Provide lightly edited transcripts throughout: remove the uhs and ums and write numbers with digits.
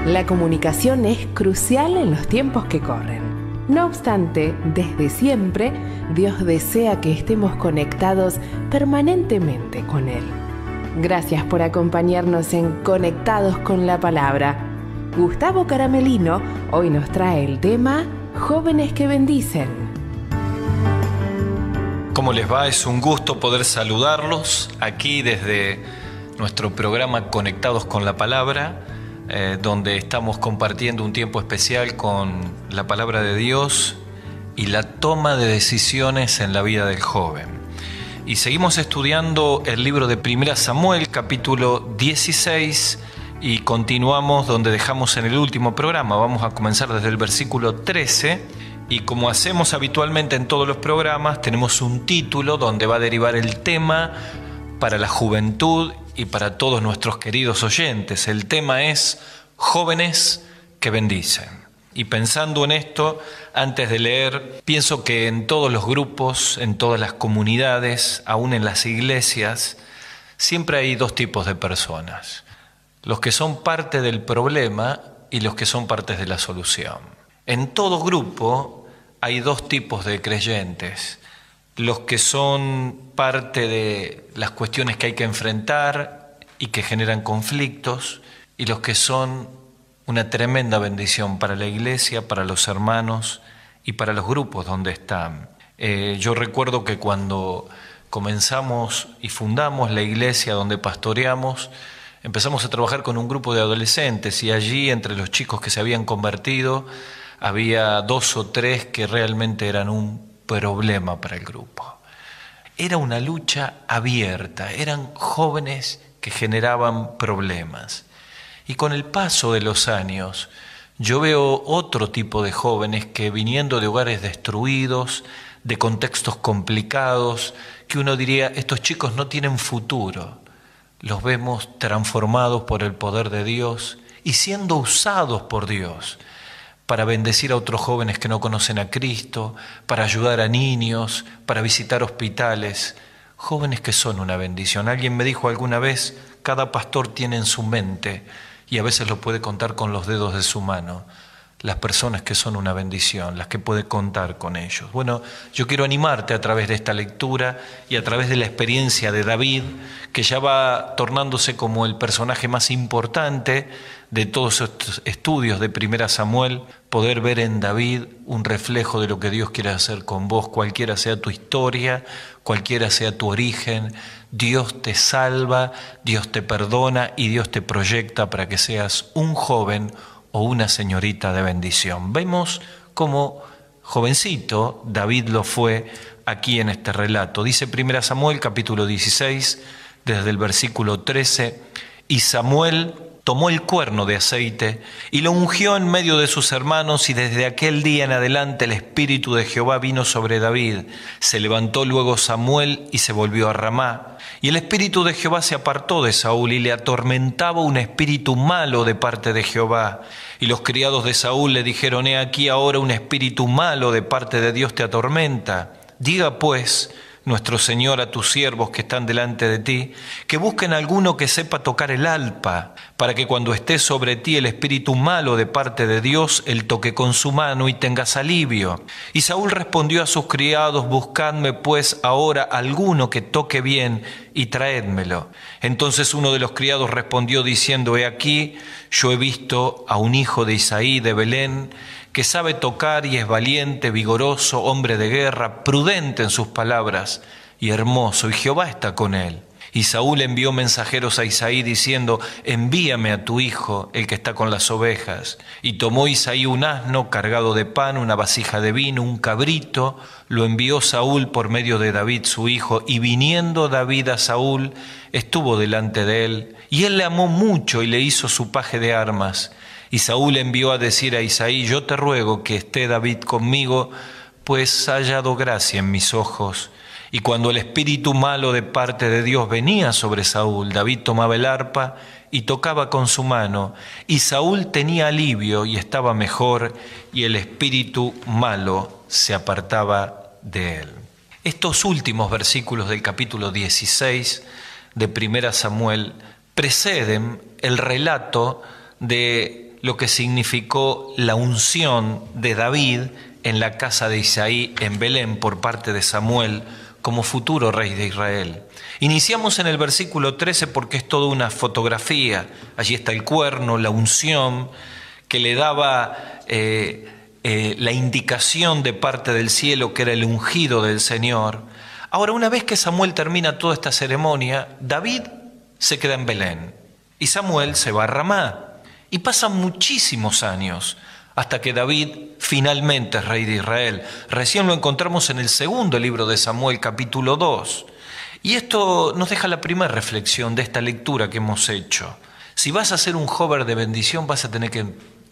La comunicación es crucial en los tiempos que corren. No obstante, desde siempre, Dios desea que estemos conectados permanentemente con Él. Gracias por acompañarnos en Conectados con la Palabra. Gustavo Caramelino hoy nos trae el tema Jóvenes que bendicen. ¿Cómo les va? Es un gusto poder saludarlos aquí desde nuestro programa Conectados con la Palabra, donde estamos compartiendo un tiempo especial con la Palabra de Dios y la toma de decisiones en la vida del joven. Y seguimos estudiando el libro de 1 Samuel, capítulo 16, y continuamos donde dejamos en el último programa. Vamos a comenzar desde el versículo 13, y como hacemos habitualmente en todos los programas, tenemos un título donde va a derivar el tema para la juventud y para todos nuestros queridos oyentes. El tema es Jóvenes que bendicen. Y pensando en esto, antes de leer, pienso que en todos los grupos, en todas las comunidades, aún en las iglesias, siempre hay dos tipos de personas: los que son parte del problema y los que son parte de la solución. En todo grupo hay dos tipos de creyentes: los que son parte de las cuestiones que hay que enfrentar y que generan conflictos, y los que son una tremenda bendición para la iglesia, para los hermanos y para los grupos donde están. Yo recuerdo que cuando comenzamos y fundamos la iglesia donde pastoreamos, empezamos a trabajar con un grupo de adolescentes, y allí, entre los chicos que se habían convertido, había 2 o 3 que realmente eran un problema para el grupo. Era una lucha abierta, eran jóvenes que generaban problemas. Y con el paso de los años, yo veo otro tipo de jóvenes que, viniendo de hogares destruidos, de contextos complicados, que uno diría, estos chicos no tienen futuro. Los vemos transformados por el poder de Dios y siendo usados por Dios para bendecir a otros jóvenes que no conocen a Cristo, para ayudar a niños, para visitar hospitales. Jóvenes que son una bendición. Alguien me dijo alguna vez, cada pastor tiene en su mente, y a veces lo puede contar con los dedos de su mano, las personas que son una bendición, las que puede contar con ellos. Bueno, yo quiero animarte a través de esta lectura y a través de la experiencia de David, que ya va tornándose como el personaje más importante de todos estos estudios de 1 Samuel, poder ver en David un reflejo de lo que Dios quiere hacer con vos, cualquiera sea tu historia, cualquiera sea tu origen. Dios te salva, Dios te perdona y Dios te proyecta para que seas un joven o una señorita de bendición. Vemos cómo jovencito David lo fue aquí en este relato. Dice 1 Samuel capítulo 16, desde el versículo 13, y Samuel tomó el cuerno de aceite y lo ungió en medio de sus hermanos, y desde aquel día en adelante el Espíritu de Jehová vino sobre David. Se levantó luego Samuel y se volvió a Ramá. Y el Espíritu de Jehová se apartó de Saúl, y le atormentaba un espíritu malo de parte de Jehová. Y los criados de Saúl le dijeron: he aquí ahora un espíritu malo de parte de Dios te atormenta. Diga pues nuestro Señor a tus siervos que están delante de ti, que busquen alguno que sepa tocar el arpa, para que cuando esté sobre ti el espíritu malo de parte de Dios, él toque con su mano y tengas alivio. Y Saúl respondió a sus criados: buscadme pues ahora alguno que toque bien y traédmelo. Entonces uno de los criados respondió diciendo: he aquí, yo he visto a un hijo de Isaí de Belén, que sabe tocar y es valiente, vigoroso, hombre de guerra, prudente en sus palabras y hermoso, y Jehová está con él. Y Saúl envió mensajeros a Isaí diciendo: envíame a tu hijo, el que está con las ovejas. Y tomó Isaí un asno cargado de pan, una vasija de vino, un cabrito. Lo envió Saúl por medio de David su hijo, y viniendo David a Saúl, estuvo delante de él. Y él le amó mucho y le hizo su paje de armas. Y Saúl envió a decir a Isaí: yo te ruego que esté David conmigo, pues ha hallado gracia en mis ojos. Y cuando el espíritu malo de parte de Dios venía sobre Saúl, David tomaba el arpa y tocaba con su mano, y Saúl tenía alivio y estaba mejor, y el espíritu malo se apartaba de él. Estos últimos versículos del capítulo 16 de 1 Samuel preceden el relato de lo que significó la unción de David en la casa de Isaí en Belén por parte de Samuel como futuro rey de Israel. Iniciamos en el versículo 13 porque es toda una fotografía. Allí está el cuerno, la unción que le daba la indicación de parte del cielo que era el ungido del Señor. Ahora, una vez que Samuel termina toda esta ceremonia, David se queda en Belén y Samuel se va a Ramá. Y pasan muchísimos años hasta que David finalmente es rey de Israel. Recién lo encontramos en el segundo libro de Samuel, capítulo 2. Y esto nos deja la primera reflexión de esta lectura que hemos hecho. Si vas a ser un joven de bendición, vas a tener que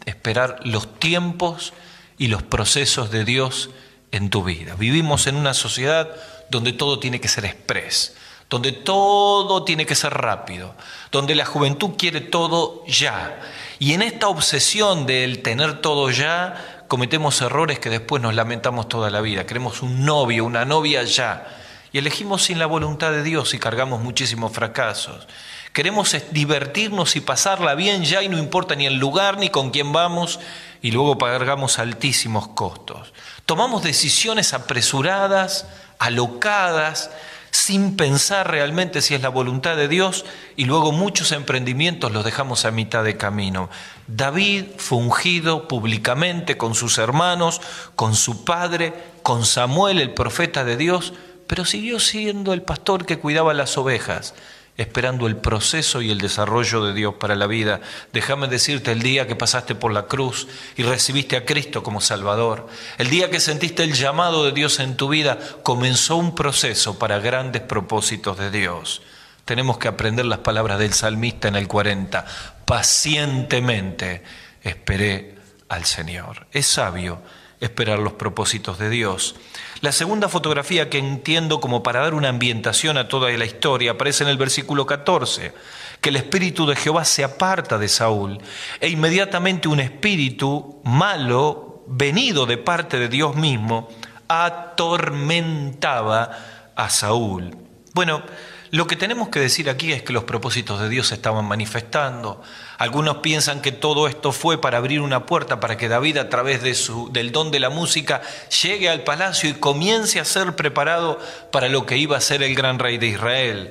esperar los tiempos y los procesos de Dios en tu vida. Vivimos en una sociedad donde todo tiene que ser express, donde todo tiene que ser rápido, donde la juventud quiere todo ya. Y en esta obsesión del tener todo ya, cometemos errores que después nos lamentamos toda la vida. Queremos un novio, una novia ya, y elegimos sin la voluntad de Dios y cargamos muchísimos fracasos. Queremos divertirnos y pasarla bien ya y no importa ni el lugar ni con quién vamos, y luego pagamos altísimos costos. Tomamos decisiones apresuradas, alocadas, sin pensar realmente si es la voluntad de Dios, y luego muchos emprendimientos los dejamos a mitad de camino. David fue ungido públicamente con sus hermanos, con su padre, con Samuel, el profeta de Dios, pero siguió siendo el pastor que cuidaba las ovejas, esperando el proceso y el desarrollo de Dios para la vida. Déjame decirte, el día que pasaste por la cruz y recibiste a Cristo como Salvador, el día que sentiste el llamado de Dios en tu vida, comenzó un proceso para grandes propósitos de Dios. Tenemos que aprender las palabras del salmista en el 40. Pacientemente esperé al Señor. Es sabio esperar los propósitos de Dios. La segunda fotografía que entiendo como para dar una ambientación a toda la historia aparece en el versículo 14, que el espíritu de Jehová se aparta de Saúl e inmediatamente un espíritu malo, venido de parte de Dios mismo, atormentaba a Saúl. Bueno, lo que tenemos que decir aquí es que los propósitos de Dios se estaban manifestando. Algunos piensan que todo esto fue para abrir una puerta para que David, a través del don de la música, llegue al palacio y comience a ser preparado para lo que iba a ser el gran rey de Israel.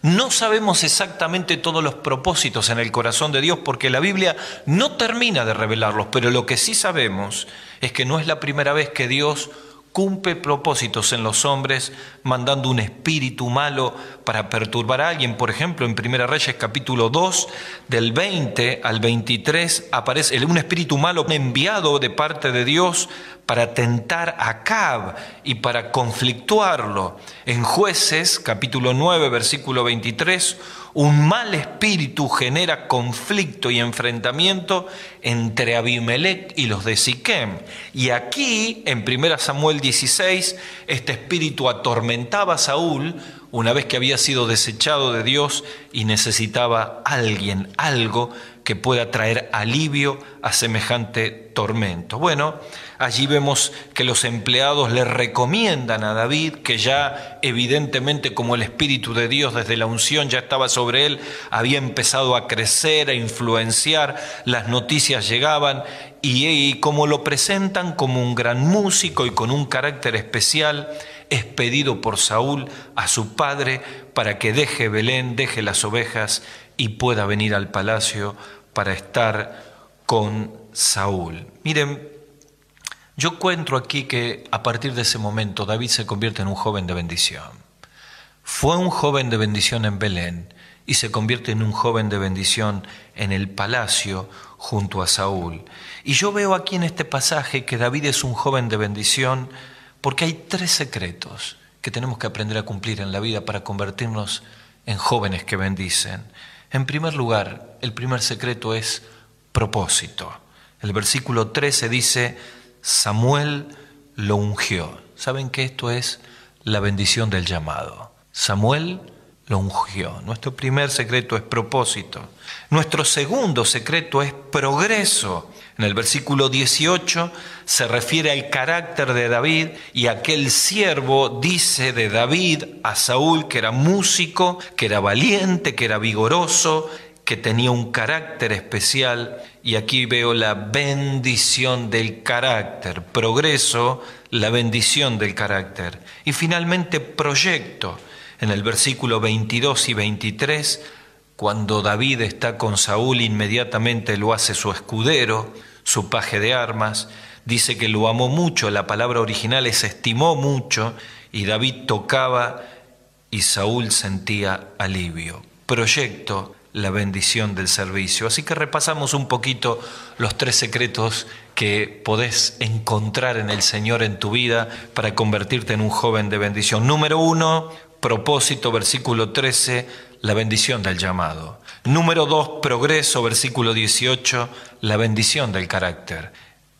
No sabemos exactamente todos los propósitos en el corazón de Dios porque la Biblia no termina de revelarlos, pero lo que sí sabemos es que no es la primera vez que Dios cumple propósitos en los hombres mandando un espíritu malo para perturbar a alguien. Por ejemplo, en Primera Reyes capítulo 2, del 20 al 23, aparece un espíritu malo enviado de parte de Dios para tentar a Acab y para conflictuarlo. En Jueces capítulo 9, versículo 23, un mal espíritu genera conflicto y enfrentamiento entre Abimelech y los de Siquem. Y aquí, en 1 Samuel 16, este espíritu atormentaba a Saúl una vez que había sido desechado de Dios y necesitaba alguien, algo que pueda traer alivio a semejante tormento. Bueno, allí vemos que los empleados le recomiendan a David, que ya evidentemente como el Espíritu de Dios desde la unción ya estaba sobre él, había empezado a crecer, a influenciar, las noticias llegaban y como lo presentan como un gran músico y con un carácter especial, es pedido por Saúl a su padre para que deje Belén, deje las ovejas y pueda venir al palacio para estar con Saúl. Miren, yo encuentro aquí que a partir de ese momento David se convierte en un joven de bendición. Fue un joven de bendición en Belén y se convierte en un joven de bendición en el palacio junto a Saúl. Y yo veo aquí en este pasaje que David es un joven de bendición porque hay 3 secretos que tenemos que aprender a cumplir en la vida para convertirnos en jóvenes que bendicen. En primer lugar, el primer secreto es propósito. El versículo 13 dice, Samuel lo ungió. ¿Saben que esto es la bendición del llamado? Samuel lo ungió. Nuestro primer secreto es propósito. Nuestro segundo secreto es progreso. En el versículo 18 se refiere al carácter de David y aquel siervo dice de David a Saúl que era músico, que era valiente, que era vigoroso, que tenía un carácter especial, y aquí veo la bendición del carácter. Progreso, la bendición del carácter. Y finalmente proyecto. En el versículo 22 y 23, cuando David está con Saúl, inmediatamente lo hace su escudero, su paje de armas. Dice que lo amó mucho, la palabra original es estimó mucho, y David tocaba y Saúl sentía alivio. Proyecto, la bendición del servicio. Así que repasamos un poquito los 3 secretos que podés encontrar en el Señor en tu vida para convertirte en un joven de bendición. Número 1, propósito, versículo 13, la bendición del llamado. Número 2, progreso, versículo 18, la bendición del carácter.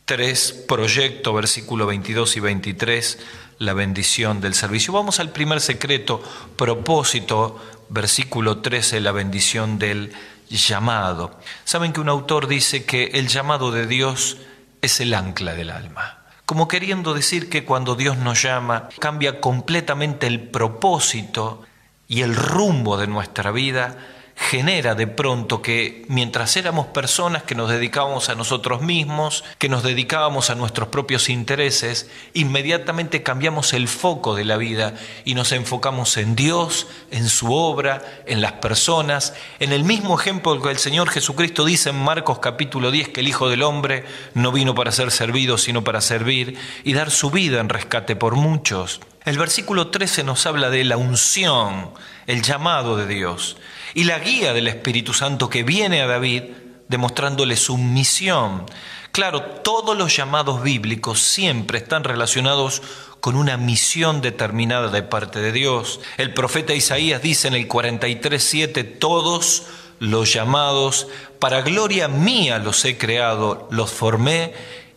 3, proyecto, versículo 22 y 23, la bendición del servicio. Vamos al primer secreto, propósito, versículo 13, la bendición del llamado. Saben que un autor dice que el llamado de Dios es el ancla del alma. Como queriendo decir que cuando Dios nos llama, cambia completamente el propósito y el rumbo de nuestra vida. Genera de pronto que mientras éramos personas que nos dedicábamos a nosotros mismos, que nos dedicábamos a nuestros propios intereses, inmediatamente cambiamos el foco de la vida y nos enfocamos en Dios, en su obra, en las personas, en el mismo ejemplo que el Señor Jesucristo dice en Marcos capítulo 10, que el Hijo del Hombre no vino para ser servido, sino para servir y dar su vida en rescate por muchos. El versículo 13 nos habla de la unción, el llamado de Dios y la guía del Espíritu Santo que viene a David demostrándole su misión. Claro, todos los llamados bíblicos siempre están relacionados con una misión determinada de parte de Dios. El profeta Isaías dice en el 43:7, todos los llamados, para gloria mía los he creado, los formé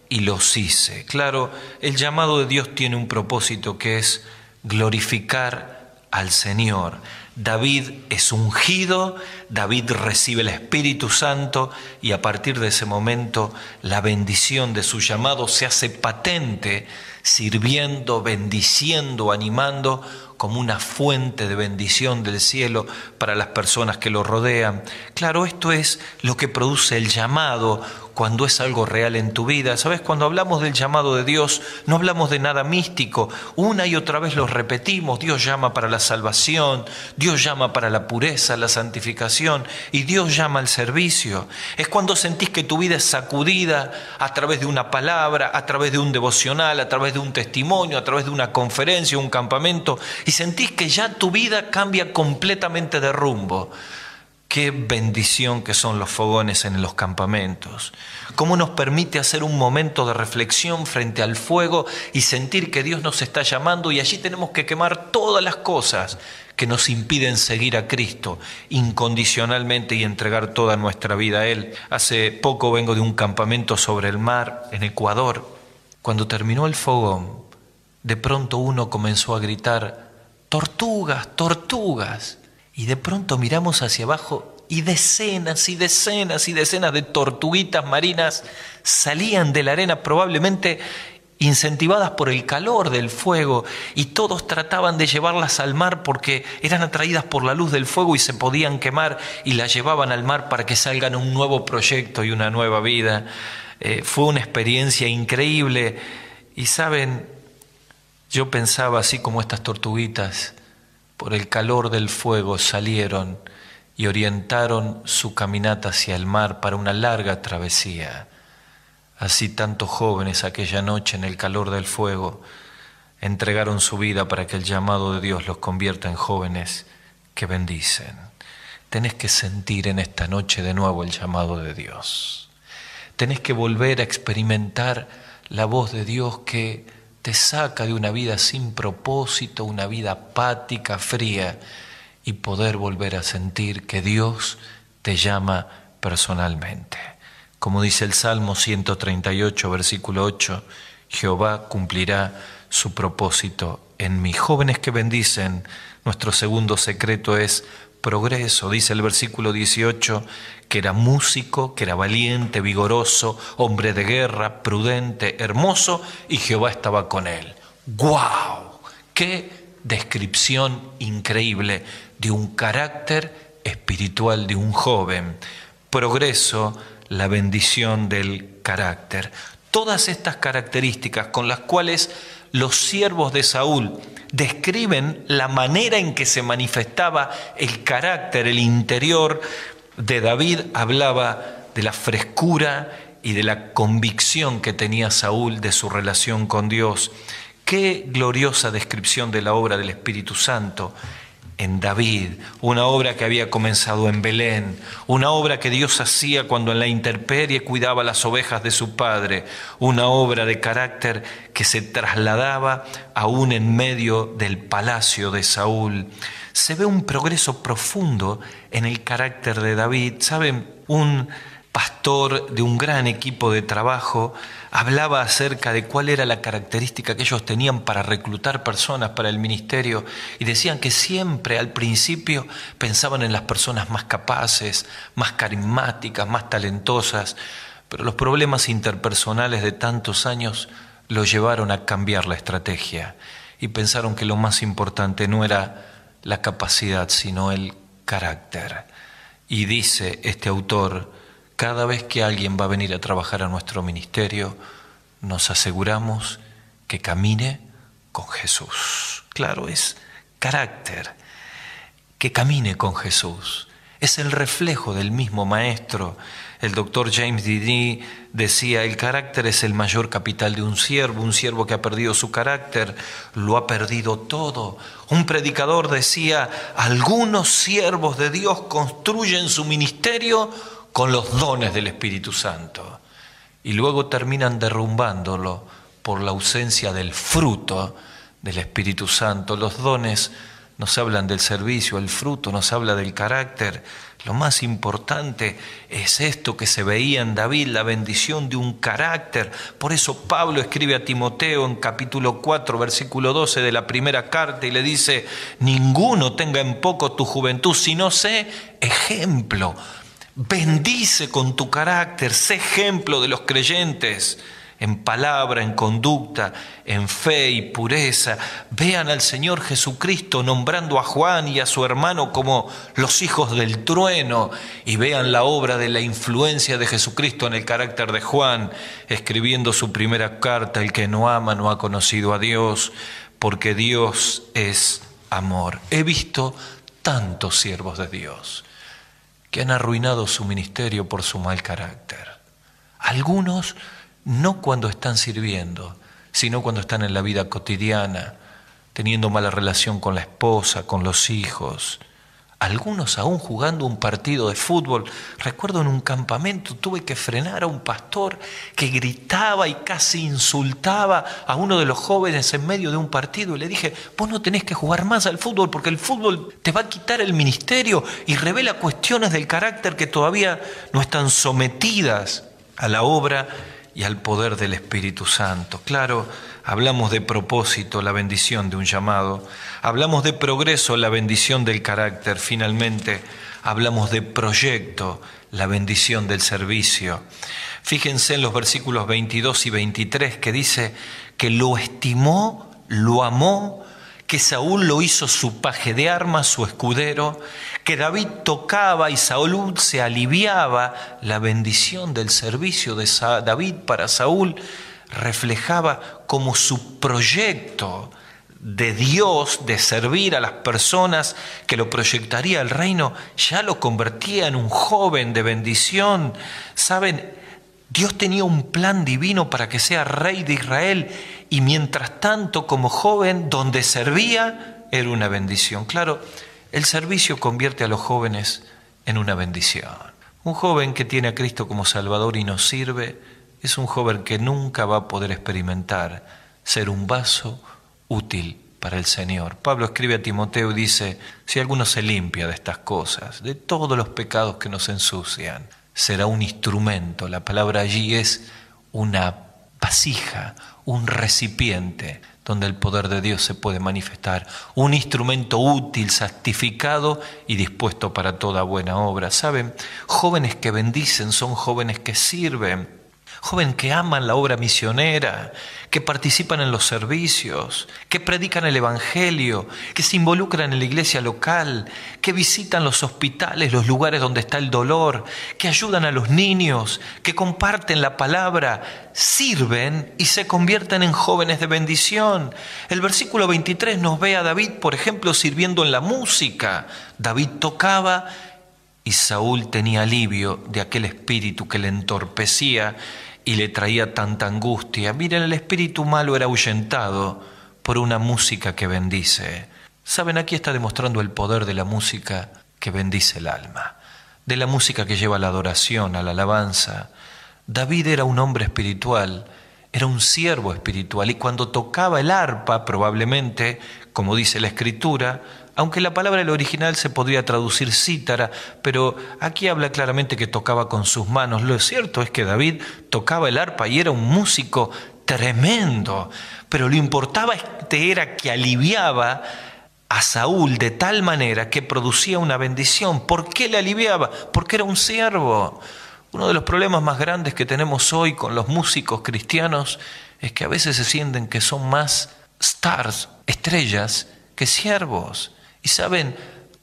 y los hice. Claro, el llamado de Dios tiene un propósito que es glorificar al Señor. David es ungido, David recibe el Espíritu Santo y a partir de ese momento la bendición de su llamado se hace patente, sirviendo, bendiciendo, animando como una fuente de bendición del cielo para las personas que lo rodean. Claro, esto es lo que produce el llamado cuando es algo real en tu vida. ¿Sabes? Cuando hablamos del llamado de Dios, no hablamos de nada místico. Una y otra vez lo repetimos. Dios llama para la salvación, Dios llama para la pureza, la santificación, y Dios llama al servicio. Es cuando sentís que tu vida es sacudida a través de una palabra, a través de un devocional, a través de un testimonio, a través de una conferencia, un campamento, y sentís que ya tu vida cambia completamente de rumbo. Qué bendición que son los fogones en los campamentos. Cómo nos permite hacer un momento de reflexión frente al fuego y sentir que Dios nos está llamando, y allí tenemos que quemar todas las cosas que nos impiden seguir a Cristo incondicionalmente y entregar toda nuestra vida a Él. Hace poco vengo de un campamento sobre el mar en Ecuador. Cuando terminó el fogón, de pronto uno comenzó a gritar: ¡tortugas, tortugas! Y de pronto miramos hacia abajo y decenas y decenas y decenas de tortuguitas marinas salían de la arena, probablemente incentivadas por el calor del fuego, y todos trataban de llevarlas al mar porque eran atraídas por la luz del fuego y se podían quemar, y las llevaban al mar para que salgan un nuevo proyecto y una nueva vida. Fue una experiencia increíble. Y saben, yo pensaba así como estas tortuguitas, por el calor del fuego salieron y orientaron su caminata hacia el mar para una larga travesía. Así tantos jóvenes aquella noche en el calor del fuego entregaron su vida para que el llamado de Dios los convierta en jóvenes que bendicen. Tenés que sentir en esta noche de nuevo el llamado de Dios. Tenés que volver a experimentar la voz de Dios que te saca de una vida sin propósito, una vida apática, fría, y poder volver a sentir que Dios te llama personalmente. Como dice el Salmo 138, versículo 8, Jehová cumplirá su propósito en mí. Jóvenes que bendicen, nuestro segundo secreto es progreso. Dice el versículo 18 que era músico, que era valiente, vigoroso, hombre de guerra, prudente, hermoso, y Jehová estaba con él. ¡Guau! ¡Qué descripción increíble de un carácter espiritual de un joven. Progreso, la bendición del carácter. Todas estas características con las cuales los siervos de Saúl describen la manera en que se manifestaba el carácter, el interior de David, hablaba de la frescura y de la convicción que tenía Saúl de su relación con Dios. Qué gloriosa descripción de la obra del Espíritu Santo en David, una obra que había comenzado en Belén, una obra que Dios hacía cuando en la intemperie cuidaba las ovejas de su padre, una obra de carácter que se trasladaba aún en medio del palacio de Saúl. Se ve un progreso profundo en el carácter de David. ¿Saben? Un pastor de un gran equipo de trabajo hablaba acerca de cuál era la característica que ellos tenían para reclutar personas para el ministerio, y decían que siempre al principio pensaban en las personas más capaces, más carismáticas, más talentosas, pero los problemas interpersonales de tantos años los llevaron a cambiar la estrategia y pensaron que lo más importante no era la capacidad, sino el carácter. Y dice este autor: cada vez que alguien va a venir a trabajar a nuestro ministerio, nos aseguramos que camine con Jesús. Claro, es carácter, que camine con Jesús. Es el reflejo del mismo Maestro. El doctor James Didi decía: el carácter es el mayor capital de un siervo que ha perdido su carácter, lo ha perdido todo. Un predicador decía: algunos siervos de Dios construyen su ministerio con los dones del Espíritu Santo y luego terminan derrumbándolo por la ausencia del fruto del Espíritu Santo. Los dones nos hablan del servicio, el fruto nos habla del carácter. Lo más importante es esto que se veía en David, la bendición de un carácter. Por eso Pablo escribe a Timoteo en capítulo 4, versículo 12 de la primera carta, y le dice: ninguno tenga en poco tu juventud, sino sé ejemplo. Bendice con tu carácter, sé ejemplo de los creyentes en palabra, en conducta, en fe y pureza. Vean al Señor Jesucristo nombrando a Juan y a su hermano como los hijos del trueno, y vean la obra de la influencia de Jesucristo en el carácter de Juan, escribiendo su primera carta: el que no ama no ha conocido a Dios, porque Dios es amor. He visto tantos siervos de Dios que han arruinado su ministerio por su mal carácter. Algunos no cuando están sirviendo, sino cuando están en la vida cotidiana, teniendo mala relación con la esposa, con los hijos. Algunos aún jugando un partido de fútbol. Recuerdo en un campamento tuve que frenar a un pastor que gritaba y casi insultaba a uno de los jóvenes en medio de un partido, y le dije: vos no tenés que jugar más al fútbol porque el fútbol te va a quitar el ministerio y revela cuestiones del carácter que todavía no están sometidas a la obra y al poder del Espíritu Santo. Claro, hablamos de propósito, la bendición de un llamado. Hablamos de progreso, la bendición del carácter. Finalmente, hablamos de proyecto, la bendición del servicio. Fíjense en los versículos 22 y 23 que dice que lo estimó, lo amó, que Saúl lo hizo su paje de armas, su escudero, que David tocaba y Saúl se aliviaba. La bendición del servicio de David para Saúl reflejaba como su proyecto de Dios de servir a las personas que lo proyectaría al reino, ya lo convertía en un joven de bendición. ¿Saben? Dios tenía un plan divino para que sea rey de Israel, y mientras tanto, como joven, donde servía era una bendición. Claro, el servicio convierte a los jóvenes en una bendición. Un joven que tiene a Cristo como Salvador y nos sirve es un joven que nunca va a poder experimentar ser un vaso útil para el Señor. Pablo escribe a Timoteo y dice: si alguno se limpia de estas cosas, de todos los pecados que nos ensucian, será un instrumento. La palabra allí es una vasija, un recipiente donde el poder de Dios se puede manifestar. Un instrumento útil, santificado y dispuesto para toda buena obra. ¿Saben? Jóvenes que bendicen son jóvenes que sirven. Jóvenes que aman la obra misionera, que participan en los servicios, que predican el evangelio, que se involucran en la iglesia local, que visitan los hospitales, los lugares donde está el dolor, que ayudan a los niños, que comparten la palabra, sirven y se convierten en jóvenes de bendición. El versículo 23 nos ve a David, por ejemplo, sirviendo en la música. David tocaba y Saúl tenía alivio de aquel espíritu que le entorpecía y le traía tanta angustia. Miren, el espíritu malo era ahuyentado por una música que bendice. Saben, aquí está demostrando el poder de la música que bendice el alma, de la música que lleva a la adoración, a la alabanza. David era un hombre espiritual, era un siervo espiritual, y cuando tocaba el arpa, probablemente, como dice la Escritura, aunque la palabra del original se podría traducir cítara, pero aquí habla claramente que tocaba con sus manos. Lo cierto es que David tocaba el arpa y era un músico tremendo, pero lo importante era que aliviaba a Saúl de tal manera que producía una bendición. ¿Por qué le aliviaba? Porque era un siervo. Uno de los problemas más grandes que tenemos hoy con los músicos cristianos es que a veces se sienten que son más stars, estrellas, que siervos. Y saben,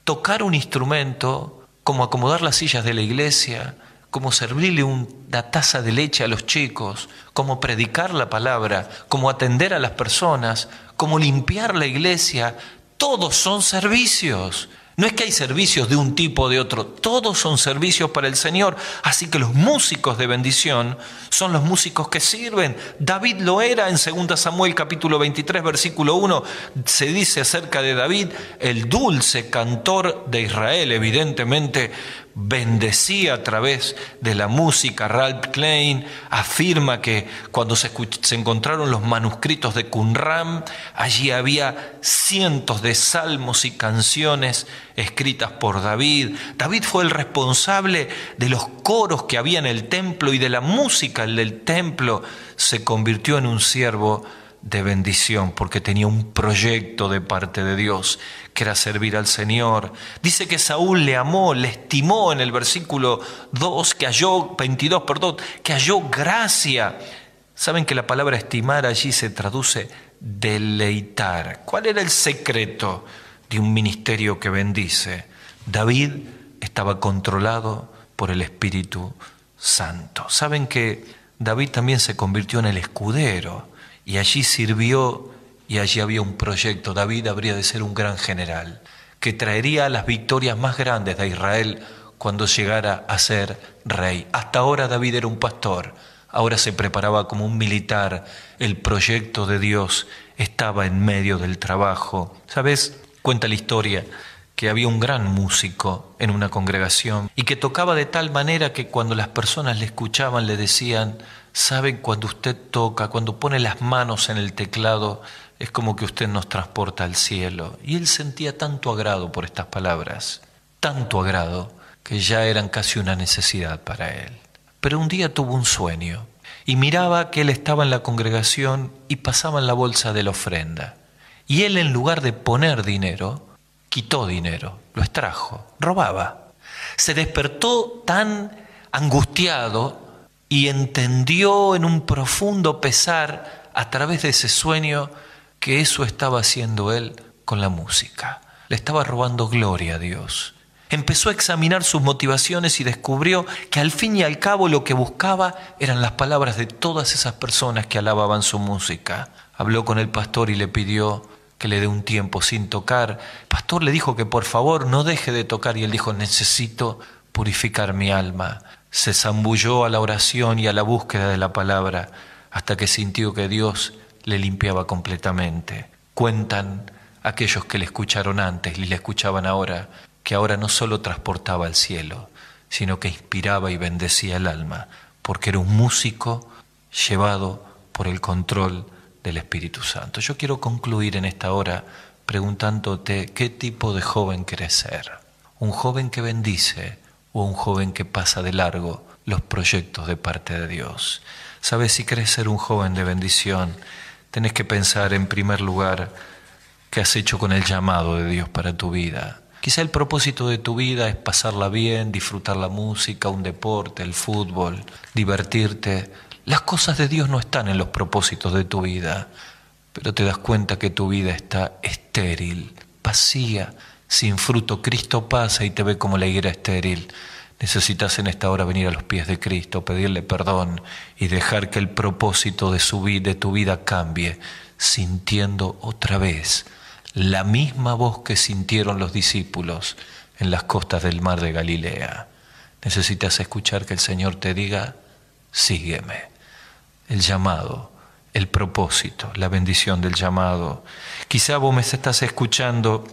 tocar un instrumento, como acomodar las sillas de la iglesia, como servirle una taza de leche a los chicos, como predicar la palabra, como atender a las personas, como limpiar la iglesia, todos son servicios. No es que hay servicios de un tipo o de otro, todos son servicios para el Señor. Así que los músicos de bendición son los músicos que sirven. David lo era. En 2 Samuel capítulo 23 versículo 1 se dice acerca de David: el dulce cantor de Israel. Evidentemente bendecía a través de la música. Ralph Klein afirma que cuando se encontraron los manuscritos de Qumran, allí había cientos de salmos y canciones escritas por David. David fue el responsable de los coros que había en el templo y de la música del templo. Se convirtió en un siervo de bendición porque tenía un proyecto de parte de Dios, que era servir al Señor. Dice que Saúl le amó, le estimó en el versículo 22, que halló gracia. Saben que la palabra estimar allí se traduce deleitar. ¿Cuál era el secreto de un ministerio que bendice? David estaba controlado por el Espíritu Santo. Saben que David también se convirtió en el escudero y allí sirvió y allí había un proyecto. David habría de ser un gran general que traería las victorias más grandes de Israel cuando llegara a ser rey. Hasta ahora David era un pastor, ahora se preparaba como un militar. El proyecto de Dios estaba en medio del trabajo. ¿Sabes? Cuenta la historia que había un gran músico en una congregación y que tocaba de tal manera que cuando las personas le escuchaban le decían: ¿saben? Cuando usted toca, cuando pone las manos en el teclado, es como que usted nos transporta al cielo. Y él sentía tanto agrado por estas palabras, tanto agrado, que ya eran casi una necesidad para él. Pero un día tuvo un sueño y miraba que él estaba en la congregación y pasaban la bolsa de la ofrenda. Y él, en lugar de poner dinero, quitó dinero, lo extrajo, robaba. Se despertó tan angustiado y entendió en un profundo pesar a través de ese sueño que eso estaba haciendo él con la música. Le estaba robando gloria a Dios. Empezó a examinar sus motivaciones y descubrió que al fin y al cabo lo que buscaba eran las palabras de todas esas personas que alababan su música. Habló con el pastor y le pidió que le dé un tiempo sin tocar. El pastor le dijo que por favor no deje de tocar y él dijo: necesito purificar mi alma. Se zambulló a la oración y a la búsqueda de la palabra hasta que sintió que Dios le limpiaba completamente. Cuentan aquellos que le escucharon antes y le escuchaban ahora, que ahora no solo transportaba al cielo, sino que inspiraba y bendecía el alma, porque era un músico llevado por el control del Espíritu Santo. Yo quiero concluir en esta hora preguntándote: ¿qué tipo de joven querés ser? ¿Un joven que bendice o un joven que pasa de largo los proyectos de parte de Dios? Sabes, si querés ser un joven de bendición, tenés que pensar en primer lugar qué has hecho con el llamado de Dios para tu vida. Quizá el propósito de tu vida es pasarla bien, disfrutar la música, un deporte, el fútbol, divertirte. Las cosas de Dios no están en los propósitos de tu vida, pero te das cuenta que tu vida está estéril, vacía, sin fruto. Cristo pasa y te ve como la higuera estéril. Necesitas en esta hora venir a los pies de Cristo, pedirle perdón y dejar que el propósito de tu vida cambie, sintiendo otra vez la misma voz que sintieron los discípulos en las costas del mar de Galilea. Necesitas escuchar que el Señor te diga: sígueme. El llamado, el propósito, la bendición del llamado. Quizá vos me estás escuchando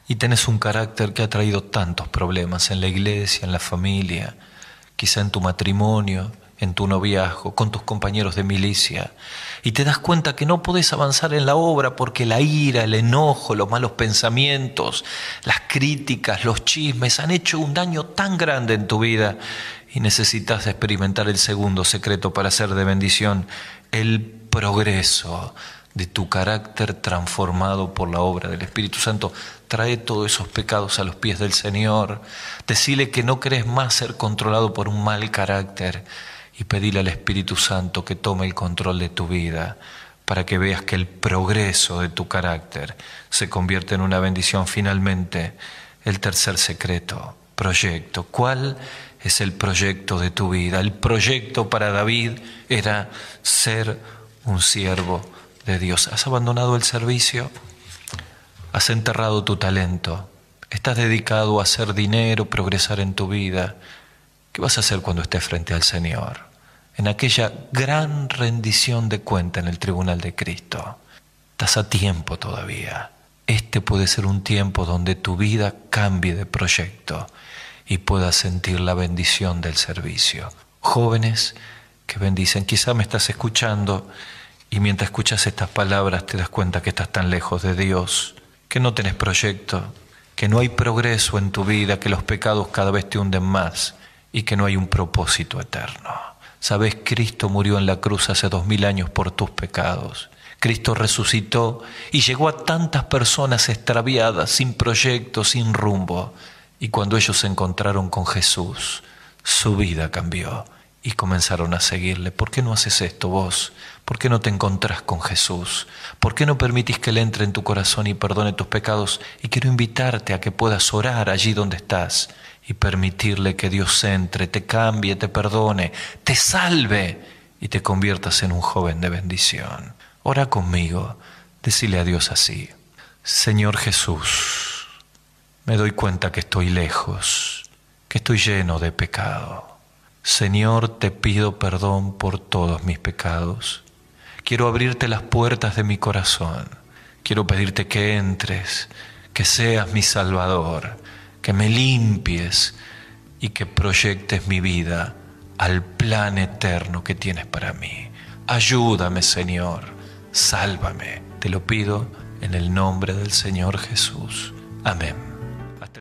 y tenés un carácter que ha traído tantos problemas en la iglesia, en la familia, quizá en tu matrimonio, en tu noviazgo, con tus compañeros de milicia, y te das cuenta que no podés avanzar en la obra porque la ira, el enojo, los malos pensamientos, las críticas, los chismes han hecho un daño tan grande en tu vida y necesitas experimentar el segundo secreto para ser de bendición, el progreso de tu carácter transformado por la obra del Espíritu Santo. Trae todos esos pecados a los pies del Señor. Decile que no querés más ser controlado por un mal carácter y pedile al Espíritu Santo que tome el control de tu vida para que veas que el progreso de tu carácter se convierte en una bendición. Finalmente, el tercer secreto, proyecto. ¿Cuál es el proyecto de tu vida? El proyecto para David era ser un siervo de Dios. ¿Has abandonado el servicio? ¿Has enterrado tu talento? ¿Estás dedicado a hacer dinero, progresar en tu vida? ¿Qué vas a hacer cuando estés frente al Señor? En aquella gran rendición de cuenta en el tribunal de Cristo. Estás a tiempo todavía. Este puede ser un tiempo donde tu vida cambie de proyecto y puedas sentir la bendición del servicio. Jóvenes que bendicen, quizá me estás escuchando y mientras escuchas estas palabras te das cuenta que estás tan lejos de Dios, que no tenés proyecto, que no hay progreso en tu vida, que los pecados cada vez te hunden más y que no hay un propósito eterno. Sabes, Cristo murió en la cruz hace 2000 años por tus pecados. Cristo resucitó y llegó a tantas personas extraviadas, sin proyecto, sin rumbo. Y cuando ellos se encontraron con Jesús, su vida cambió y comenzaron a seguirle. ¿Por qué no haces esto vos? ¿Por qué no te encontrás con Jesús? ¿Por qué no permitís que Él entre en tu corazón y perdone tus pecados? Y quiero invitarte a que puedas orar allí donde estás y permitirle que Dios entre, te cambie, te perdone, te salve y te conviertas en un joven de bendición. Ora conmigo, decile a Dios así: Señor Jesús, me doy cuenta que estoy lejos, que estoy lleno de pecado. Señor, te pido perdón por todos mis pecados. Quiero abrirte las puertas de mi corazón. Quiero pedirte que entres, que seas mi Salvador, que me limpies y que proyectes mi vida al plan eterno que tienes para mí. Ayúdame, Señor, sálvame. Te lo pido en el nombre del Señor Jesús. Amén.